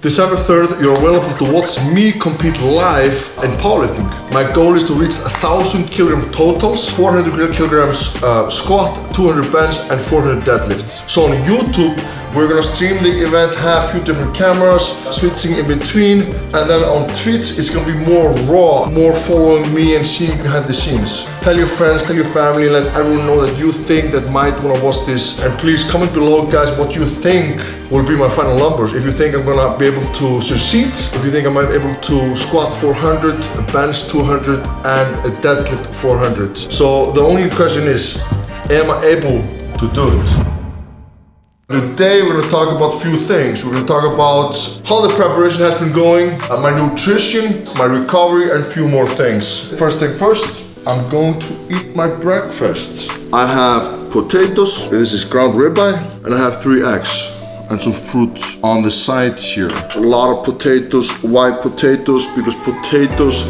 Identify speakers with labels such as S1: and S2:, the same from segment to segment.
S1: December 3rd, you're available to watch me compete live in powerlifting. My goal is to reach 1,000 kilogram totals, 400 kilograms squat, 200 bench, and 400 deadlifts. So on YouTube, we're gonna stream the event, have a few different cameras, switching in between, and then on Twitch, it's gonna be more raw, more following me and seeing behind the scenes. Tell your friends, tell your family, let everyone know that you think that might wanna watch this. And please comment below, guys, what you think will be my final numbers. If you think I'm gonna be able to succeed, if you think I might be able to squat 400, bench 200, and a deadlift 400. So the only question is, am I able to do it? Today we're going to talk about a few things. We're going to talk about how the preparation has been going, my nutrition, my recovery, and a few more things. First thing first, I'm going to eat my breakfast. I have potatoes, this is ground ribeye, and I have 3 eggs and some fruit on the side here. A lot of potatoes, white potatoes, because potatoes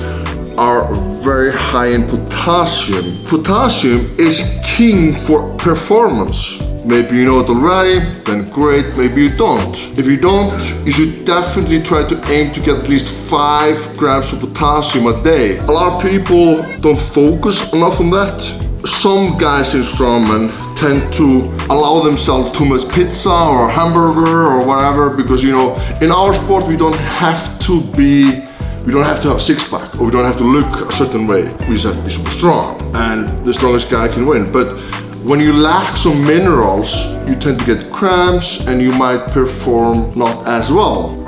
S1: are very high in potassium. Potassium is king for performance. Maybe you know it already, then great, maybe you don't. If you don't, you should definitely try to aim to get at least 5 grams of potassium a day. A lot of people don't focus enough on that. Some guys in strongman tend to allow themselves too much pizza or hamburger or whatever, because you know, in our sport we don't have to have a six-pack, or we don't have to look a certain way. We just have to be super strong, and the strongest guy can win. But when you lack some minerals, you tend to get cramps and you might perform not as well.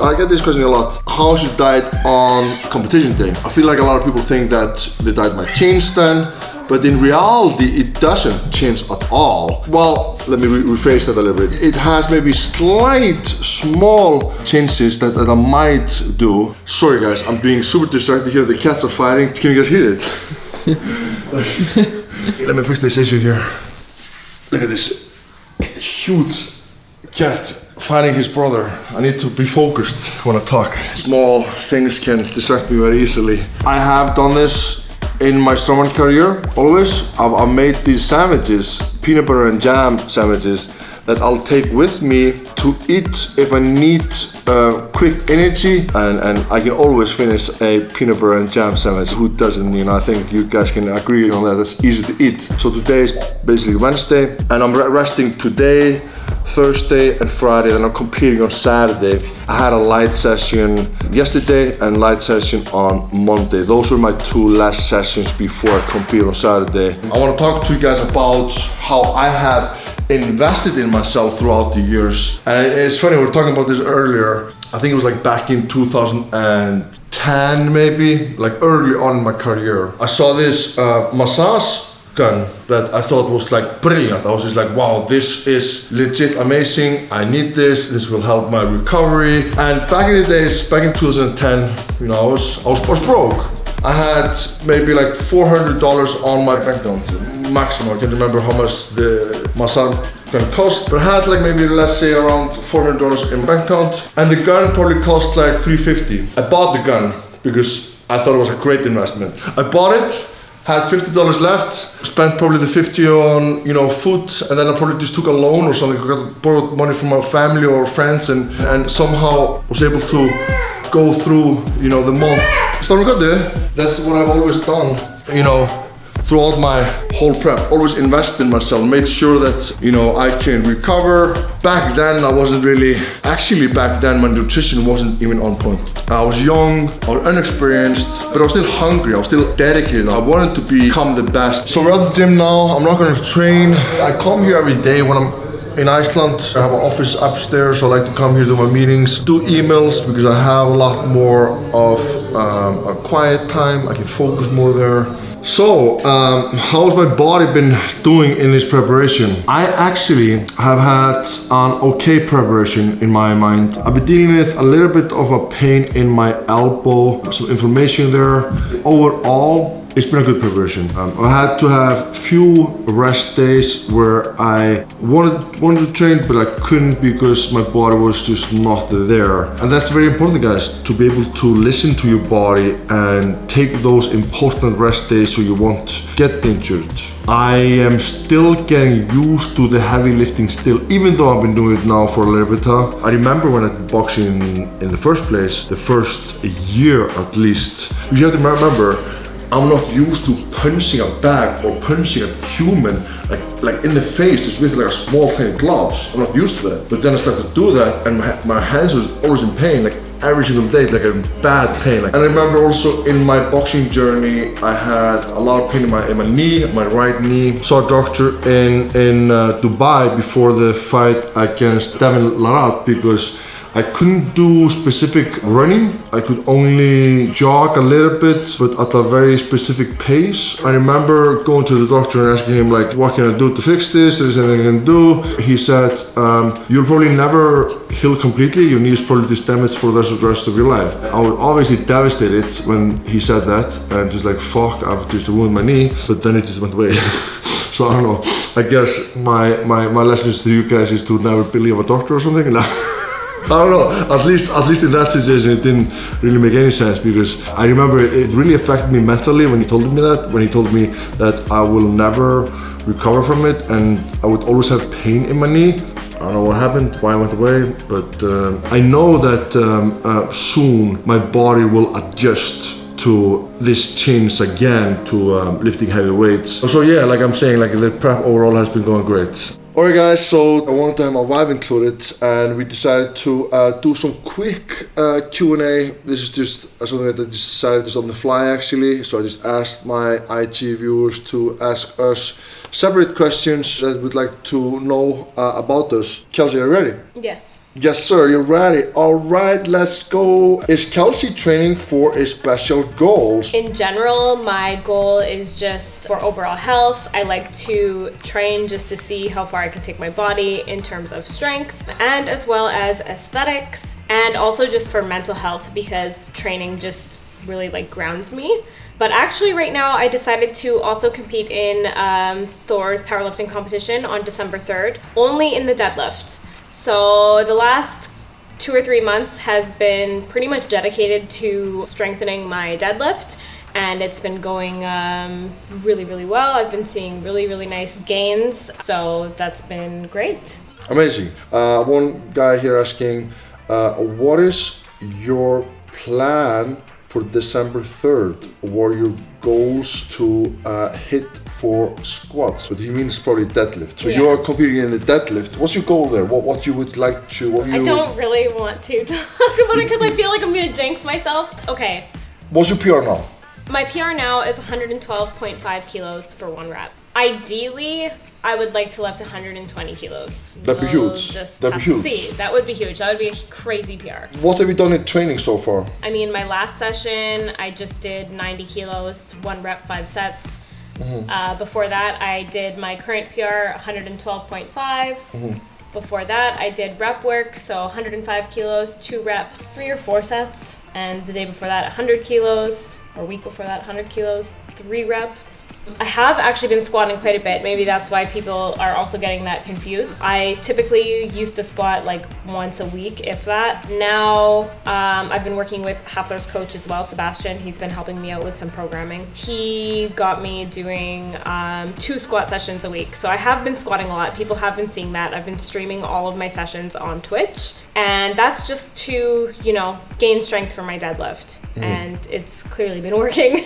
S1: I get this question a lot. How should diet on competition day? I feel like a lot of people think that the diet might change then, but in reality, it doesn't change at all. Well, let me rephrase that a little bit. It has maybe slight, small changes that I might do. Sorry guys, I'm being super distracted here. The cats are fighting. Can you guys hear it? Let me fix this issue here. Look at this huge cat fighting his brother. I need to be focused when I talk. Small things can distract me very easily. I have done this in my strongman career, always. I've made these sandwiches, peanut butter and jam sandwiches, that I'll take with me to eat if I need quick energy, and I can always finish a peanut butter and jam sandwich. Who doesn't? You know, I think you guys can agree on that. It's easy to eat. So today is basically Wednesday, and I'm resting today, Thursday and Friday, and I'm competing on Saturday. I had a light session yesterday and light session on Monday. Those were my 2 last sessions before I compete on Saturday. I want to talk to you guys about how I have invested in myself throughout the years. And it's funny, we were talking about this earlier. I think it was like back in 2010 maybe, like early on in my career. I saw this massage gun that I thought was like brilliant. I was just like, wow, this is legit amazing. I need this. This will help my recovery. And back in the days, back in 2010, you know, I was broke. I had maybe like $400 on my bank account, maximum. I can't remember how much the massage gun cost, but I had like maybe, let's say, around $400 in my bank account, and the gun probably cost like $350. I bought the gun because I thought it was a great investment. I bought it, had $50 left, spent probably the 50 on, you know, food, and then I probably just took a loan or something. I got borrowed money from my family or friends, and somehow was able to go through, you know, the month. Starting good there. That's what I've always done, you know, throughout my whole prep. Always invest in myself, made sure that, you know, I can recover. Back then, I wasn't really, actually back then, my nutrition wasn't even on point. I was young, I was inexperienced, but I was still hungry, I was still dedicated. I wanted to become the best. So we're at the gym now, I'm not gonna train. I come here every day when I'm in Iceland. I have an office upstairs, so I like to come here to my meetings, do emails, because I have a lot more of a quiet time. I can focus more there. So, how's my body been doing in this preparation? I actually have had an okay preparation in my mind. I've been dealing with a little bit of a pain in my elbow, some inflammation there. Overall, It's been a good preparation. I had to have few rest days where I wanted to train, but I couldn't because my body was just not there. And that's very important, guys, to be able to listen to your body and take those important rest days so you won't get injured. I am still getting used to the heavy lifting still, even though I've been doing it now for a little bit. I remember when I did boxing in the first place, the first year at least. You have to remember, I'm not used to punching a bag or punching a human like in the face just with like a small tiny gloves. I'm not used to that. But then I started to do that and my hands was always in pain, like every single day, like a bad pain. And I remember also in my boxing journey, I had a lot of pain in my knee, my right knee. Saw a doctor in Dubai before the fight against Devin Larat because I couldn't do specific running. I could only jog a little bit, but at a very specific pace. I remember going to the doctor and asking him like, what can I do to fix this? Is there anything I can do? He said, you'll probably never heal completely. Your knee is probably just damaged for the rest of your life. I was obviously devastated when he said that and just like, fuck, I've just ruined my knee, but then it just went away. So I don't know, I guess my lesson to you guys is to never believe a doctor or something. I don't know, at least in that situation it didn't really make any sense because I remember it really affected me mentally when he told me that I will never recover from it and I would always have pain in my knee. I don't know what happened, why it went away, but I know that soon my body will adjust to this change again to lifting heavy weights. So yeah, like I'm saying, like the prep overall has been going great. Alright guys, so I wanted to have my wife included and we decided to do some quick Q&A. This is just something that I decided just on the fly actually. So I just asked my IG viewers to ask us separate questions that would like to know about us. Kelsey, are you ready?
S2: Yes.
S1: Yes sir, you're ready. Alright, let's go. Is Kelsey training for a special goals?
S2: In general, my goal is just for overall health. I like to train just to see how far I can take my body in terms of strength and as well as aesthetics and also just for mental health because training just really like grounds me. But actually right now I decided to also compete in Thor's powerlifting competition on December 3rd, only in the deadlift. So the last 2 or 3 months has been pretty much dedicated to strengthening my deadlift and it's been going really, really well. I've been seeing really, really nice gains, so that's been great.
S1: Amazing. One guy here asking, what is your plan for December 3rd? What are your goals to hit for squats? But he means probably deadlift. So you are competing in the deadlift. What's your goal there? What you would like to?
S2: I don't really want to talk about it because I feel like I'm gonna jinx myself. Okay.
S1: What's your PR now?
S2: My PR now is 112.5 kilos for 1 rep. Ideally, I would like to lift 120 kilos.
S1: That'd be huge. That'd be huge.
S2: See. That would be huge. That would be a crazy PR.
S1: What have you done in training so far?
S2: I mean, my last session, I just did 90 kilos, 1 rep, 5 sets. Before that, I did my current PR, 112.5. Before that, I did rep work, so 105 kilos, 2 reps, 3 or 4 sets. And the day before that, 100 kilos, or week before that, 100 kilos, 3 reps. I have actually been squatting quite a bit. Maybe that's why people are also getting that confused. I typically used to squat like once a week, if that. Now, I've been working with Hafthor's coach as well, Sebastian. He's been helping me out with some programming. He got me doing 2 squat sessions a week. So I have been squatting a lot. People have been seeing that. I've been streaming all of my sessions on Twitch. And that's just to, you know, gain strength for my deadlift. And it's clearly been working.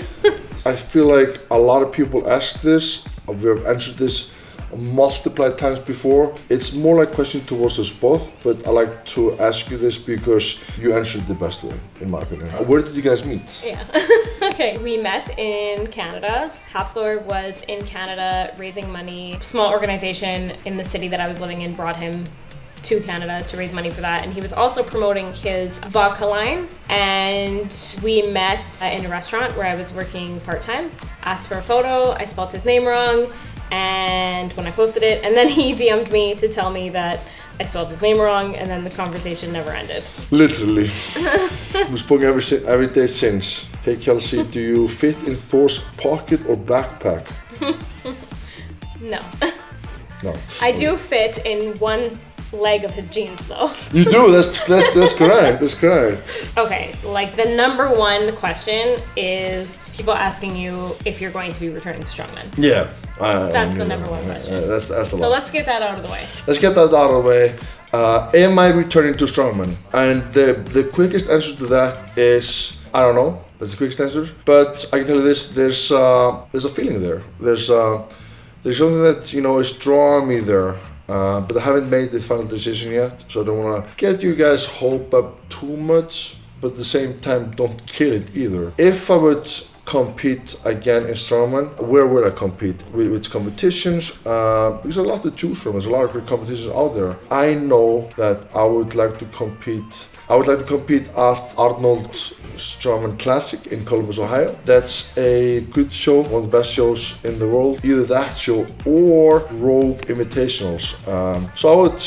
S1: I feel like a lot of people ask this. We have answered this multiple times before. It's more like a question towards us both, but I like to ask you this because you answered the best way, in my opinion. Where did you guys meet?
S2: Yeah. Okay, we met in Canada. Hafthor was in Canada raising money. Small organization in the city that I was living in brought him to Canada to raise money for that, and he was also promoting his vodka line, and we met in a restaurant where I was working part-time. Asked for a photo, I spelled his name wrong, and when I posted it, and then he DM'd me to tell me that I spelled his name wrong, and then the conversation never ended.
S1: Literally. We've spoken every day since. Hey Kelsey, do you fit in Thor's pocket or backpack?
S2: No.
S1: No.
S2: I do fit in one leg of his jeans though.
S1: You do, that's correct, that's correct.
S2: Okay, like the number one question is people asking you if you're going to be returning to Strongman.
S1: Yeah.
S2: That's the number one question.
S1: That's the
S2: So
S1: one.
S2: let's get that out of the way.
S1: Let's get that out of the way. Am I returning to Strongman? And the quickest answer to that is, I don't know. That's the quickest answer. But I can tell you this, there's a feeling there. There's something that, is drawing me there. But I haven't made the final decision yet. So I don't want to get you guys hope up too much. But at the same time, don't kill it either. If I would compete again in Strongman, where would I compete? Which competitions? There's a lot to choose from. There's a lot of great competitions out there. I know that I would like to compete at Arnold's Strongman Classic in Columbus, Ohio. That's a good show, one of the best shows in the world. Either that show or Rogue Invitationals. So I would,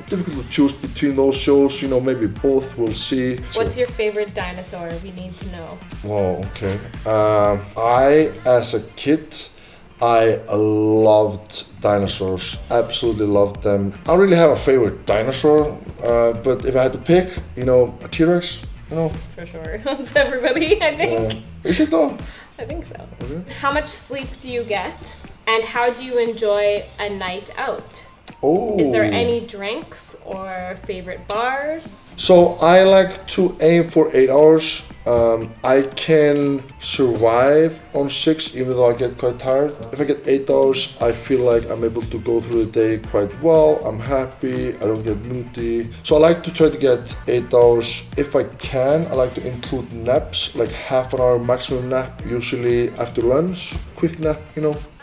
S1: difficult to choose between those shows. Maybe both. We'll see.
S2: What's your favorite dinosaur? We need to know.
S1: Whoa, okay. I, as a kid, I loved dinosaurs, absolutely loved them. I don't really have a favorite dinosaur, but if I had to pick, a T-Rex,
S2: For sure. That's everybody, I think.
S1: Is it though?
S2: I think so.
S1: Okay.
S2: How much sleep do you get? And how do you enjoy a night out?
S1: Oh.
S2: Is there any drinks or favorite bars?
S1: So I like to aim for 8 hours. I can survive on 6 even though I get quite tired. If I get 8 hours, I feel like I'm able to go through the day quite well. I'm happy, I don't get moody. So I like to try to get 8 hours. If I can, I like to include naps, like half an hour maximum nap, usually after lunch. Quick nap,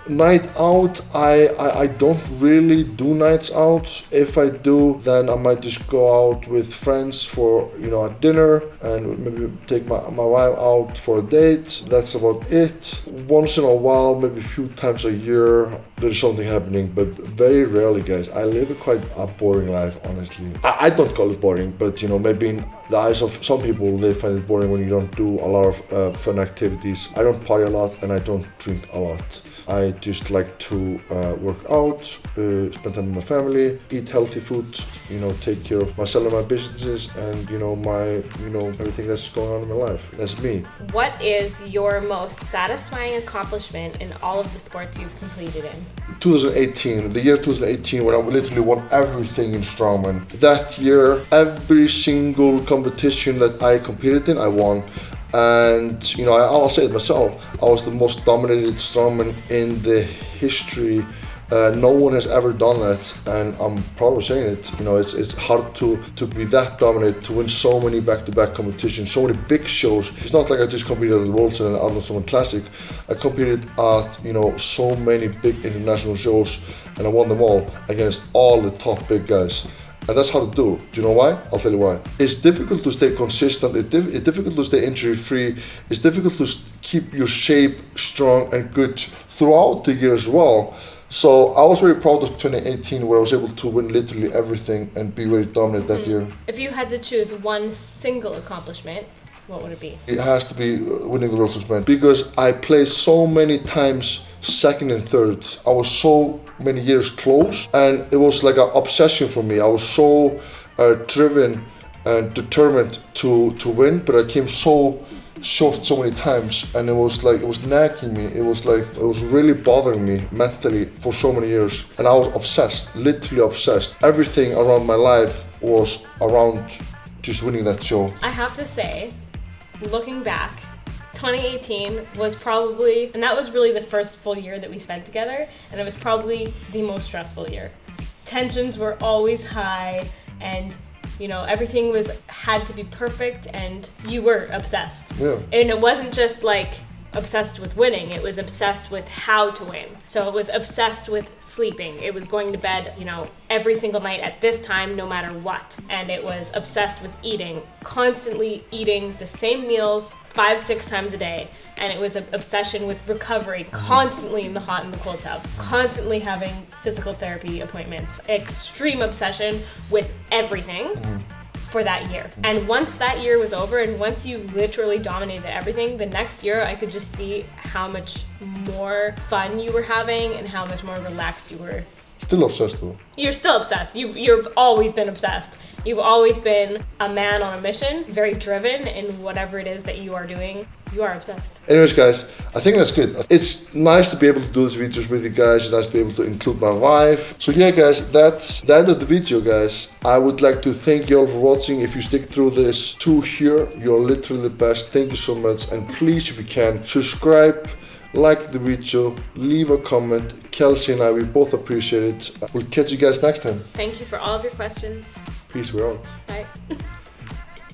S1: Night out, I don't really do nights out. If I do, then I might just go out with friends for a dinner and maybe take my wife out for a date. That's about it. Once in a while, maybe a few times a year, there's something happening, but very rarely, guys. I live quite a boring life, honestly. I don't call it boring, but maybe in the eyes of some people, they find it boring when you don't do a lot of fun activities. I don't party a lot and I don't drink a lot. I just like to work out, spend time with my family, eat healthy food, take care of myself and my businesses, and everything that's going on in my life. That's me.
S2: What is your most satisfying accomplishment in all of the sports you've competed in?
S1: 2018, the year 2018, when I literally won everything in Strongman. That year, every single competition that I competed in, I won. And I'll say it myself, I was the most dominated strongman in the history. No one has ever done that, and I'm proud of saying it. It's hard to be that dominant, to win so many back-to-back competitions, so many big shows. It's not like I just competed at the Worlds and Arnold Strongman Classic. I competed at so many big international shows, and I won them all against all the top big guys. And that's hard to do. Do you know why? I'll tell you why. It's difficult to stay consistent, it's difficult to stay injury-free, it's difficult to keep your shape strong and good throughout the year as well. So I was very proud of 2018 where I was able to win literally everything and be very dominant that year.
S2: If you had to choose one single accomplishment, what would it be?
S1: It has to be winning the World Strongman because I played so many times second and third. I was so many years close and it was like an obsession for me. I was so driven and determined to win, but I came so short so many times and it was nagging me. It was really bothering me mentally for so many years, and I was obsessed, literally obsessed. Everything around my life was around just winning that show.
S2: I have to say, looking back, 2018 was probably, and that was really the first full year that we spent together, and it was probably the most stressful year. Tensions were always high, and everything had to be perfect, and you were obsessed.
S1: Yeah.
S2: And it wasn't just like obsessed with winning, it was obsessed with how to win. So it was obsessed with sleeping. It was going to bed, every single night at this time, no matter what. And it was obsessed with eating, constantly eating the same meals 5-6 times a day. And it was an obsession with recovery, constantly in the hot and the cold tub, constantly having physical therapy appointments, extreme obsession with everything. for that year. And once that year was over and once you literally dominated everything, the next year I could just see how much more fun you were having and how much more relaxed you were.
S1: Still obsessed though.
S2: You're still obsessed. You've always been obsessed. You've always been a man on a mission, very driven in whatever it is that you are doing. You are obsessed.
S1: Anyways guys, I think that's good. It's nice to be able to do these videos with you guys. It's nice to be able to include my wife. So yeah guys, that's the end of the video guys. I would like to thank you all for watching. If you stick through this to here, you're literally the best. Thank you so much. And please, if you can, subscribe, like the video, leave a comment. Kelsey and I, we both appreciate it. We'll catch you guys next time.
S2: Thank you for all of your questions.
S1: Peace, we're out.
S2: Bye.